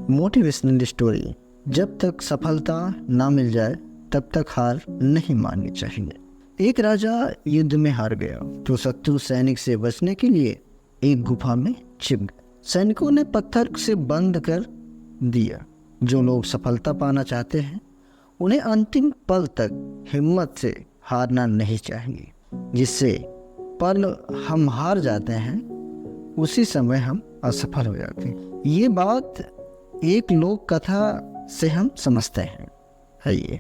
Motivational story. जब तक सफलता ना मिल जाए तब तक हार नहीं माननी चाहिए। एक राजा युद्ध में हार गया तो शत्रु सैनिक से बचने के लिए एक गुफा में छिप गया। सैनिकों ने पत्थर से बंद कर दिया। जो लोग सफलता पाना चाहते हैं उन्हें अंतिम पल तक हिम्मत से हारना नहीं चाहिए। जिससे पल हम हार जाते हैं उसी समय हम असफल हो जाते हैं। ये बात एक लोक कथा से हम समझते हैं। है ये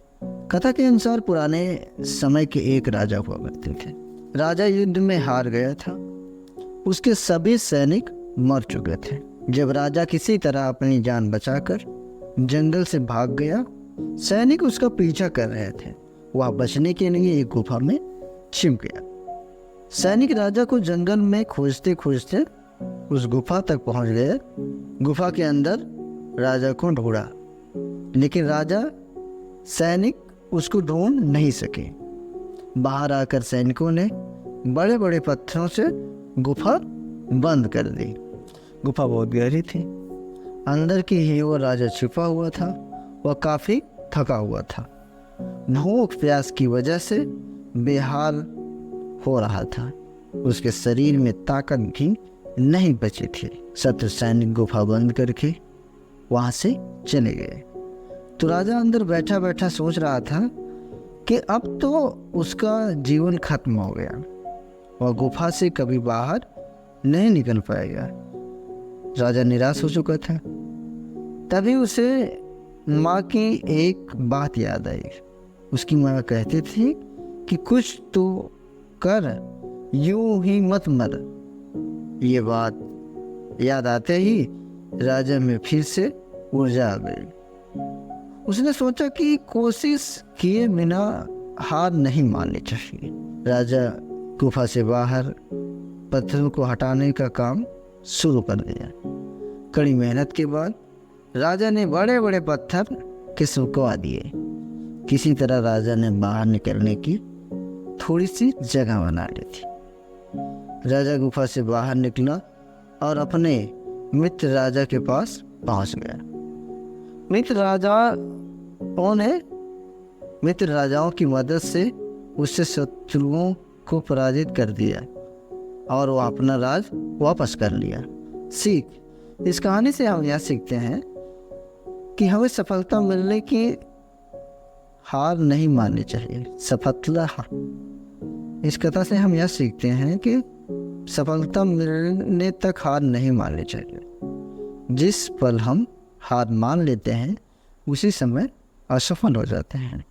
कथा के अनुसार पुराने समय के एक राजा हुआ करते थे। राजा युद्ध में हार गया था। उसके सभी सैनिक मर चुके थे। जब राजा किसी तरह अपनी जान बचाकर जंगल से भाग गया, सैनिक उसका पीछा कर रहे थे। वह बचने के लिए एक गुफा में छिप गया। सैनिक राजा को जंगल में खोजते खोजते उस गुफा तक पहुंच गए। गुफा के अंदर राजा को ढूंढा, लेकिन राजा सैनिक उसको ढूंढ नहीं सके। बाहर आकर सैनिकों ने बड़े बड़े पत्थरों से गुफा बंद कर दी। गुफा बहुत गहरी थी। अंदर की ही ओर राजा छिपा हुआ था। वह काफी थका हुआ था। भूख प्यास की वजह से बेहाल हो रहा था। उसके शरीर में ताकत भी नहीं बची थी। शत्रु सैनिक गुफा बंद करके वहां से चले गए। तो राजा अंदर बैठा बैठा सोच रहा था कि अब तो उसका जीवन खत्म हो गया। वह गुफा से कभी बाहर नहीं निकल पाएगा। राजा निराश हो चुका था। तभी उसे माँ की एक बात याद आई। उसकी माँ कहती थी कि कुछ तो कर, यूं ही मत मर। ये बात याद आते ही राजा में फिर से ऊर्जा आ गई। उसने सोचा कि कोशिश किए बिना हार नहीं माननी चाहिए। राजा गुफा से बाहर पत्थरों को हटाने का काम शुरू कर दिया। कड़ी मेहनत के बाद राजा ने बड़े बड़े पत्थर खिसकवा दिए। किसी तरह राजा ने बाहर निकलने की थोड़ी सी जगह बना ली थी। राजा गुफा से बाहर निकला और अपने मित्र राजा के पास पहुंच गया। मित्र राजा कौन है? मित्र राजाओं की मदद से उससे शत्रुओं को पराजित कर दिया और वह अपना राज वापस कर लिया। सीख, इस कहानी से हम यह सीखते हैं कि हमें सफलता मिलने की हार नहीं माननी चाहिए। इस कथा से हम यह सीखते हैं कि सफलता मिलने तक हार नहीं माननी चाहिए। जिस पल हम हार मान लेते हैं उसी समय असफल हो जाते हैं।